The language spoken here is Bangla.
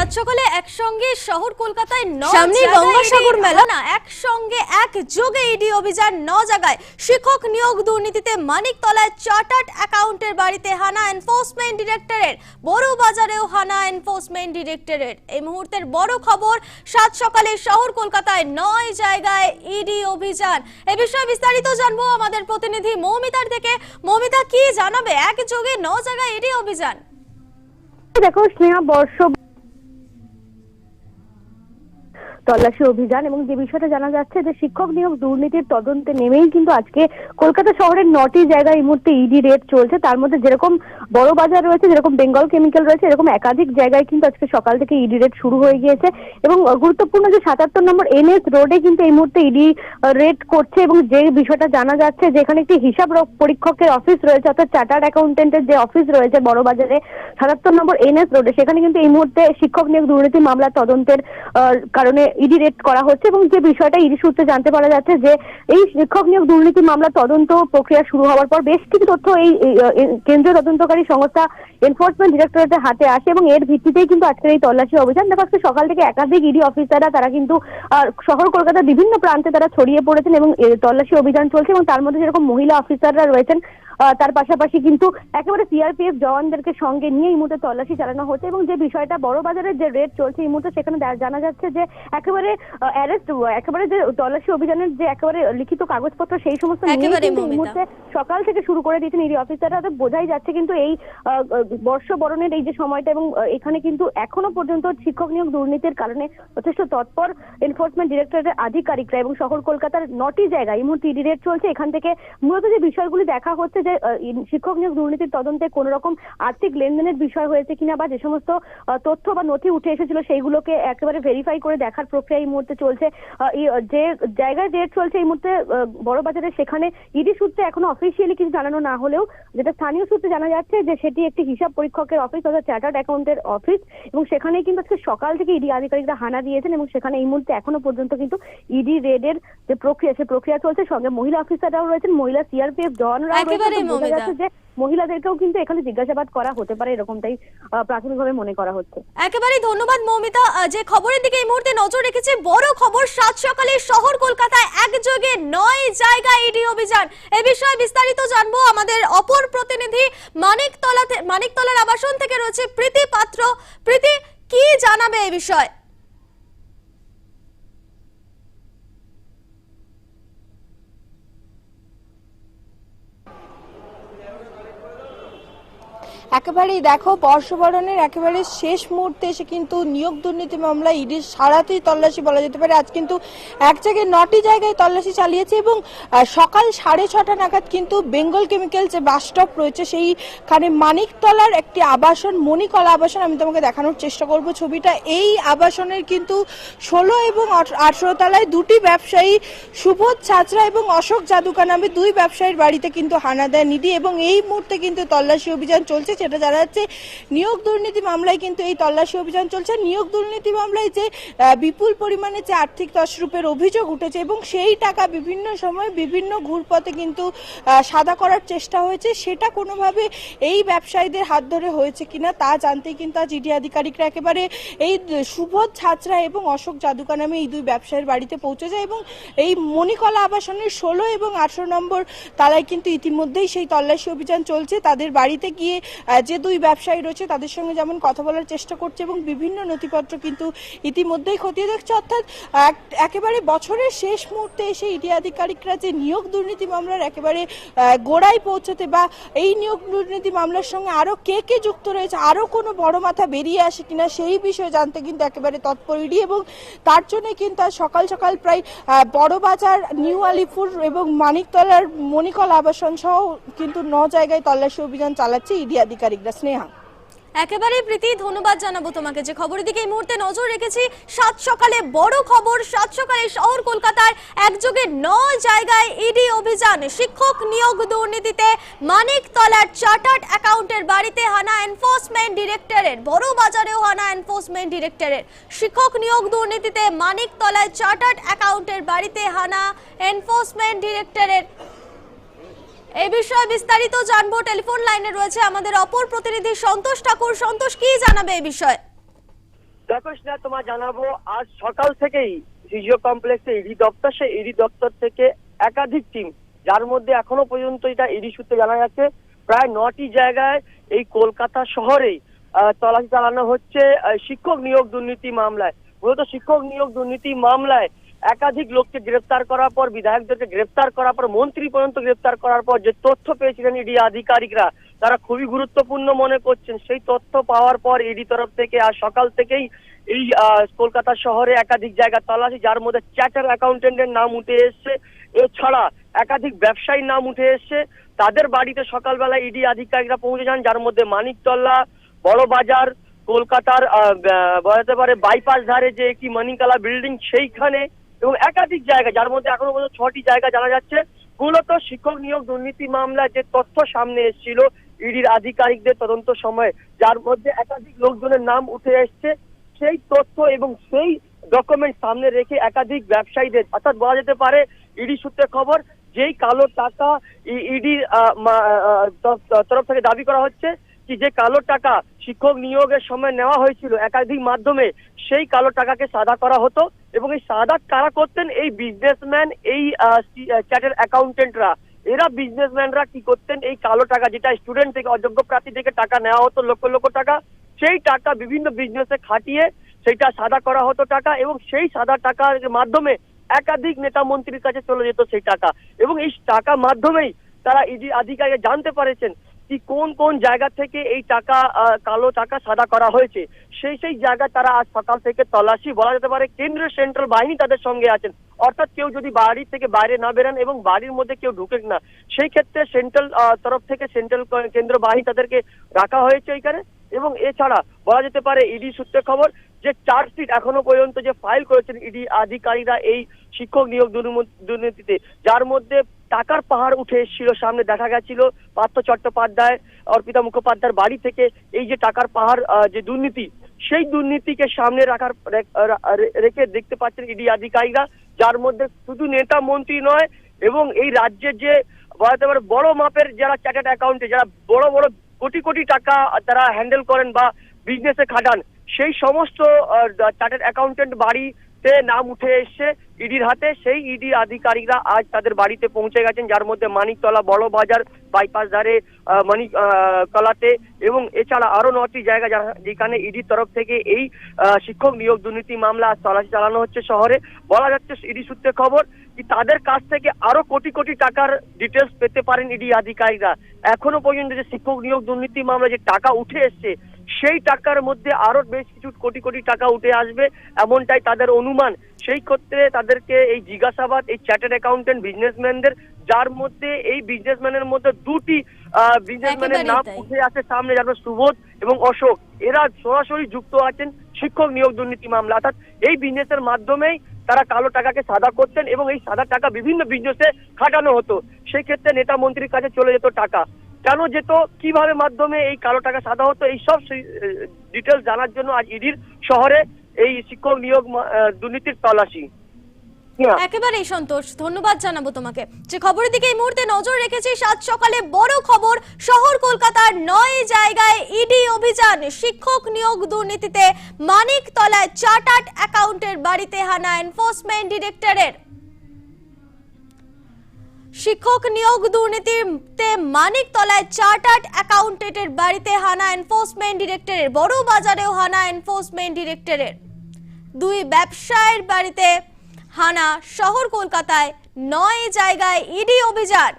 সাত সকালে একসঙ্গে শহর কলকাতায় সামনে গঙ্গাসাগর মেলা না একসঙ্গে একযোগে ইডি অভিযান 9 জায়গায় শিক্ষক নিয়োগ দুর্নীতিতে মানিকতলায় চার্টার্ড অ্যাকাউন্টের বাড়িতে হানা এনফোর্সমেন্ট ডিরেক্টরেট, বড় বাজারেও হানা এনফোর্সমেন্ট ডিরেক্টরেট। এই মুহূর্তের বড় খবর, সাত সকালে শহর কলকাতায় 9 জায়গায় ইডি অভিযান। এই বিষয়ে বিস্তারিত জানবো আমাদের প্রতিনিধি মৌমিতার থেকে। মৌমিতা, কি জানাবে একযোগে 9 জায়গায় ইডি অভিযান? দেখো স্নেহা, বর্ষ তল্লাশি অভিযান এবং যে বিষয়টা জানা যাচ্ছে যে শিক্ষক নিয়োগ দুর্নীতির তদন্তে নেমেই কিন্তু আজকে কলকাতা শহরের 9টি জায়গায় এই মুহূর্তে ইডি রেড চলছে। তার মধ্যে যেরকম বড় বাজার রয়েছে, যেরকম বেঙ্গল কেমিক্যাল রয়েছে, এরকম একাধিক জায়গায় কিন্তু আজকে সকাল থেকে ইডি রেড শুরু হয়ে গিয়েছে। এবং গুরুত্বপূর্ণ যে 77 নম্বর NS রোডে কিন্তু এই মুহূর্তে ইডি রেড করছে। এবং যে বিষয়টা জানা যাচ্ছে যে এখানে একটি হিসাব পরীক্ষকের অফিস রয়েছে, অর্থাৎ চার্টার্ড অ্যাকাউন্টেন্টের যে অফিস রয়েছে বড় বাজারে 77 নম্বর NS রোডে, সেখানে কিন্তু এই মুহূর্তে শিক্ষক নিয়োগ দুর্নীতি মামলা তদন্তের কারণে ইডি রেড করা হচ্ছে। এবং যে বিষয়টা ইডি সূত্রে জানতে পারা যাচ্ছে যে এই শিক্ষক নিয়োগ দুর্নীতি মামলা তদন্ত প্রক্রিয়া শুরু হওয়ার পর বেশ কিছু তথ্য এই কেন্দ্রীয় তদন্তকারী সংস্থা এনফোর্সমেন্ট ডিরেক্টরেটের হাতে আসে এবং এর ভিত্তিতেই কিন্তু আজকের এই তল্লাশি অভিযান। দেখো আজকে সকাল থেকে একাধিক ইডি অফিসাররা তারা কিন্তু শহর কলকাতার বিভিন্ন প্রান্তে তারা ছড়িয়ে পড়েছেন এবং তল্লাশি অভিযান চলছে। এবং তার মধ্যে যেরকম মহিলা অফিসাররা রয়েছেন, তার পাশাপাশি কিন্তু একেবারে CRPF জওয়ানদেরকে সঙ্গে নিয়ে এই মুহূর্তে তল্লাশি চালানো হচ্ছে। এবং যে বিষয়টা বড় বাজারের যে রেড চলছে এই মুহূর্তে, সেখানে জানা যাচ্ছে যে একেবারে একেবারে যে তল্লাশি অভিযানের যে একেবারে লিখিত কাগজপত্র সেই সমস্ত এই মুহূর্তে সকাল থেকে শুরু করে দিয়েছেন ইডি অফিসাররা। বোঝাই যাচ্ছে কিন্তু এই বর্ষবরণের এই যে সময়টা এবং এখানে কিন্তু এখনো পর্যন্ত শিক্ষক নিয়োগ দুর্নীতির কারণে যথেষ্ট তৎপর এনফোর্সমেন্ট ডিরেক্টরেটের আধিকারিকরা এবং শহর কলকাতার 9টি জায়গায় এই মুহূর্তে ইডি রেড চলছে। এখান থেকে মূলত যে বিষয়গুলি দেখা হচ্ছে যে শিক্ষক নিয়োগ দুর্নীতির তদন্তে কোন রকম আর্থিক লেনদেনের বিষয় হয়েছে কিনা বা যে সমস্ত তথ্য বা নথি উঠে এসেছিল সেইগুলোকে একেবারে ভেরিফাই করে দেখার প্রক্রিয়া এই মুহূর্তে চলছে। যে জায়গায় রেড চলছে এই মুহূর্তে বড় বাজারে, সেখানে ইডি সূত্রে এখনো অফিসিয়ালি কিছু জানানো না হলেও যেটা স্থানীয় সূত্রে জানা যাচ্ছে যে সেটি একটি হিসাব পরীক্ষকের অফিস, অর্থাৎ চার্টার্ড অ্যাকাউন্টের অফিস। এবং সেখানেই কিন্তু আজকে সকাল থেকে ইডি আধিকারিকরা হানা দিয়েছেন এবং সেখানে এই মুহূর্তে এখনো পর্যন্ত কিন্তু ইডি রেডের যে প্রক্রিয়া সে প্রক্রিয়া চলছে। সঙ্গে মহিলা অফিসাররাও রয়েছেন, মহিলা CRPF জওয়ানরাও রয়েছেন। যে মহিলাদেরকেও কিন্তু এখানে জিজ্ঞাসাবাদ করা হতে পারে এরকমটাই প্রাথমিকভাবে মনে করা হচ্ছে। একেবারেই ধন্যবাদ মৌমিতা। যে খবরের দিকে এই মুহূর্তে নজর রেখেছে, বড় খবর, সাত সকালে শহর কলকাতায় একযোগে 9 জায়গায় ইডি অভিযান। এই বিষয়ে বিস্তারিত জানবো আমাদের অপর প্রতিনিধি মানিকতলার আবাসন থেকে রয়েছে প্রীতি পাত্র। প্রীতি, কি জানাবে এই বিষয়ে? একেবারেই দেখো, বর্ষবরণের একেবারে শেষ মুহূর্তে এসে কিন্তু নিয়োগ দুর্নীতি মামলা ইডির সারাতেই তল্লাশি বলা যেতে পারে। আজ কিন্তু এক জায়গায় 9টি জায়গায় তল্লাশি চালিয়েছে এবং সকাল 6:30 নাগাদ কিন্তু বেঙ্গল কেমিক্যাল যে বাস স্টপ রয়েছে সেইখানে মানিকতলার একটি আবাসন, মণিকলা আবাসন, আমি তোমাকে দেখানোর চেষ্টা করব ছবিটা। এই আবাসনের কিন্তু 16 এবং 18 তলায় দুটি ব্যবসায়ী, সুবোধ ছাত্রা এবং অশোক জাদুকার নামে 2 ব্যবসায়ীর বাড়িতে কিন্তু হানা দেয় ইডি। এবং এই মুহূর্তে কিন্তু তল্লাশি অভিযান চলছে। সেটা জানা যাচ্ছে নিয়োগ দুর্নীতি মামলায় কিন্তু এই তল্লাশি অভিযান চলছে। নিয়োগ দুর্নীতি মামলায় যে বিপুল পরিমাণে যে আর্থিক তছরূপের অভিযোগ উঠেছে এবং সেই টাকা বিভিন্ন সময় বিভিন্ন ঘুরপথে কিন্তু সাদা করার চেষ্টা হয়েছে, সেটা কোনোভাবে এই ব্যবসায়ীদের হাত ধরে হয়েছে কিনা তা জানতেই কিন্তু আজ ইডি আধিকারিকরা একেবারে এই সুবোধ ছাত্রা এবং অশোক জাদুকার নামে এই 2 ব্যবসায়ীর বাড়িতে পৌঁছে যায়। এবং এই মণিকলা আবাসনের 16 এবং 18 নম্বর তালায় কিন্তু ইতিমধ্যেই সেই তল্লাশি অভিযান চলছে। তাদের বাড়িতে গিয়ে যে 2 ব্যবসায়ী রয়েছে তাদের সঙ্গে যেমন কথা বলার চেষ্টা করছে এবং বিভিন্ন নথিপত্র কিন্তু ইতিমধ্যেই খতিয়ে দেখছে। অর্থাৎ একেবারে বছরের শেষ মুহূর্তে এসে ইডি আধিকারিকরা যে নিয়োগ দুর্নীতি মামলার একেবারে গোড়ায় পৌঁছতে বা এই নিয়োগ দুর্নীতি মামলার সঙ্গে আরো কে কে যুক্ত রয়েছে, আরো কোনো বড় মাথা বেরিয়ে আসে কিনা সেই বিষয়ে জানতে কিন্তু একেবারে তৎপর ইডি। এবং তার জন্য কিন্তু সকাল সকাল প্রায় বড়বাজার, নিউ আলিপুর এবং মানিকতলার মণিকলা আবাসন সহ কিন্তু 9 জায়গায় তল্লাশি অভিযান চালাচ্ছে ইডি আধিকারিকরা। স্নেহা, একেবারে প্রীতি, ধন্যবাদ জানাবো তোমাকে। যে খবরের দিকে এই মুহূর্তে নজর রেখেছি, সাত সকালে বড় খবর, সাত সকালে শহর কলকাতার একযোগে 9 জায়গায় ইডি অভিযান। শিক্ষক নিয়োগ দুর্নীতিতে মানিকতলার চার্টার্ড অ্যাকাউন্টের বাড়িতে হানা এনফোর্সমেন্ট ডিরেক্টরেট, বড় বাজারেও হানা এনফোর্সমেন্ট ডিরেক্টরেট। শিক্ষক নিয়োগ দুর্নীতিতে মানিকতলায় চার্টার্ড অ্যাকাউন্টের বাড়িতে হানা এনফোর্সমেন্ট ডিরেক্টরেট। এই বিষয়ে বিস্তারিত জানবো। টেলিফোন লাইনে রয়েছে আমাদের অপর প্রতিনিধি সন্তোষ ঠাকুর। সন্তোষ, কি জানাবে এই বিষয়ে? দেখো স্নেহা, তোমার জানাবো আজ সকাল থেকেই সিজিও কমপ্লেক্সে ইডি দপ্তর, সেই ইডি দপ্তর থেকে একাধিক টিম, যার মধ্যে এখনো পর্যন্ত এটা ইডি সূত্রে জানা যাচ্ছে প্রায় 9টি জায়গায় এই কলকাতা শহরেই তল্লাশি চালানো হচ্ছে শিক্ষক নিয়োগ দুর্নীতি মামলায়। মূলত শিক্ষক নিয়োগ দুর্নীতি মামলায় একাধিক লোককে গ্রেফতার করার পর, বিধায়কদেরকে গ্রেফতার করার পর, মন্ত্রী পর্যন্ত গ্রেফতার করার পর যে তথ্য পেয়েছিলেন ইডি আধিকারিকরা, তারা খুবই গুরুত্বপূর্ণ মনে করছেন। সেই তথ্য পাওয়ার পর ইডি তরফ থেকে আজ সকাল থেকেই এই কলকাতা শহরে একাধিক জায়গা তল্লাশি, যার মধ্যে চার্টার অ্যাকাউন্টেন্টের নাম উঠে এসছে, এছাড়া একাধিক ব্যবসায়ীর নাম উঠে এসছে। তাদের বাড়িতে সকালবেলা ইডি আধিকারিকরা পৌঁছে যান, যার মধ্যে মানিকতলা, বড়বাজার, কলকাতার বলতে পারে বাইপাস ধারে যে একটি মানিকালা বিল্ডিং, সেইখানে এবং একাধিক জায়গা, যার মধ্যে এখনো পর্যন্ত 6টি জায়গা জানা যাচ্ছে। মূলত শিক্ষক নিয়োগ দুর্নীতি মামলায় যে তথ্য সামনে এসেছিল ইডির আধিকারিকদের তদন্ত সময়, যার মধ্যে একাধিক লোকজনের নাম উঠে এসছে, সেই তথ্য এবং সেই ডকুমেন্ট সামনে রেখে একাধিক ব্যবসায়ীদের, অর্থাৎ বলা যেতে পারে ইডি সূত্রে খবর, যেই কালো টাকা ইডির তরফ থেকে দাবি করা হচ্ছে কি যে কালো টাকা শিক্ষক নিয়োগের সময় নেওয়া হয়েছিল একাধিক মাধ্যমে, সেই কালো টাকাকে সাদা করা হতো এবং এই সাদা কারা করতেন? এই বিজনেসম্যান, এই চার্টার্ড অ্যাকাউন্টেন্টরা। এরা বিজনেসম্যানরা কি করতেন? এই কালো টাকা, যেটা স্টুডেন্ট থেকে, অযোগ্য প্রার্থী থেকে টাকা নেওয়া হতো লক্ষ লক্ষ টাকা, সেই টাকা বিভিন্ন বিজনেসে খাটিয়ে সেইটা সাদা করা হতো টাকা, এবং সেই সাদা টাকার মাধ্যমে একাধিক নেতা মন্ত্রীর কাছে চলে যেত সেই টাকা, এবং এই টাকা মাধ্যমেই তারা ইডি আধিকারিক জানতে পারেছেন কি কোন কোন জায়গা থেকে এই টাকা, কালো টাকা সাদা করা হয়েছে। সেই জায়গা তারা আজ সকাল থেকে তল্লাশি, বলা যেতে পারে কেন্দ্রীয় সেন্ট্রাল বাহিনী তাদের সঙ্গে আছেন। অর্থাৎ কেউ যদি বাড়ি থেকে বাইরে না বেরান এবং বাড়ির মধ্যে কেউ ঢুকে না, সেই ক্ষেত্রে সেন্ট্রাল তরফ থেকে সেন্ট্রাল কেন্দ্র বাহিনী তাদেরকে রাখা হয়েছে এখানে। এবং এছাড়া বলা যেতে পারে ইডি সূত্রে খবর যে চার্জশিট এখনো পর্যন্ত যে ফাইল করেছেন ইডি আধিকারিকরা এই শিক্ষক নিয়োগ দুর্নীতিতে, যার মধ্যে টাকার পাহাড় উঠে এসেছিল, সামনে দেখা গেছিল পার্থ চট্টোপাধ্যায়, অর্পিতা মুখোপাধ্যায়ের বাড়ি থেকে এই যে টাকার পাহাড়, যে দুর্নীতি, সেই দুর্নীতিকে সামনে রেখে দেখতে পাচ্ছেন ইডি আধিকারিকরা, যার মধ্যে শুধু নেতা মন্ত্রী নয়, এবং এই রাজ্যের যে বলতে পারে বড় মাপের যারা চার্টার্ড অ্যাকাউন্টে, যারা বড় বড় কোটি কোটি টাকা তারা হ্যান্ডেল করেন বা বিজনেসে খাটান, সেই সমস্ত চার্টার্ড অ্যাকাউন্টেন্ট বাড়িতে নাম উঠে এসছে ইডির হাতে। সেই ইডি আধিকারিকরা আজ তাদের বাড়িতে পৌঁছে গেছেন, যার মধ্যে মানিকতলা, বড়বাজার, বাইপাস ধারে, মানিকতলাতে, এবং এছাড়া আরো 9টি জায়গা যেখানে ইডির তরফ থেকে এই শিক্ষক নিয়োগ দুর্নীতি মামলা তল্লাশি চালানো হচ্ছে শহরে। বলা যাচ্ছে ইডি সূত্রে খবর কি তাদের কাছ থেকে আরো কোটি কোটি টাকার ডিটেলস পেতে পারেন ইডি আধিকারিকরা। এখনো পর্যন্ত যে শিক্ষক নিয়োগ দুর্নীতি মামলা যে টাকা উঠে এসছে, সেই টাকার মধ্যে আরো বেশ কিছু কোটি কোটি টাকা উঠে আসবে, এমনটাই তাদের অনুমান। সেই ক্ষেত্রে তাদেরকে এই জিজ্ঞাসাবাদ এই চার্টার্ড অ্যাকাউন্টেন্ট বিজনেসম্যানদের, যার মধ্যে এই বিজনেসম্যানের মধ্যে 2টি বিজনেসম্যানের নাম উঠে আসে সামনে, যার সুবোধ এবং অশোক, এরা সরাসরি যুক্ত আছেন শিক্ষক নিয়োগ দুর্নীতি মামলা। অর্থাৎ এই বিজনেসের মাধ্যমেই তারা কালো টাকাকে সাদা করতেন এবং এই সাদা টাকা বিভিন্ন বিজনেসে খাটানো হতো। সেই ক্ষেত্রে নেতা মন্ত্রীর কাছে চলে যেত টাকা, কেন যেত, কিভাবে মাধ্যমে এই কালো টাকা সাদা হতো, এই সব ডিটেলস জানার জন্য আজ ইডির শহরে এই শিক্ষক নিয়োগ দুর্নীতির তল্লাশি। একেবারেই সন্তোষ, ধন্যবাদ জানাবো তোমাকে। যে খবরের দিকে এই মুহূর্তে নজর রেখেছি, সাত সকালে বড় খবর, শহর কলকাতার 9 জায়গায় ইডি অভিযান, শিক্ষক নিয়োগ দুর্নীতিতে মানিকতলায় চার্টার্ড অ্যাকাউন্টের বাড়িতে হানা এনফোর্সমেন্ট ডিরেক্টরের। শিক্ষক নিয়োগ দুর্নীতিতে মানিকতলায় চার্টার্ড অ্যাকাউন্টেন্টের বাড়িতে হানা এনফোর্সমেন্ট ডিরেক্টরের, বড় বাজারেও হানা এনফোর্সমেন্ট ডিরেক্টরের। 2 ব্যবসায়ীর বাড়িতে হানা, শহর কলকাতায় 9 জায়গায় ইডি অভিযান।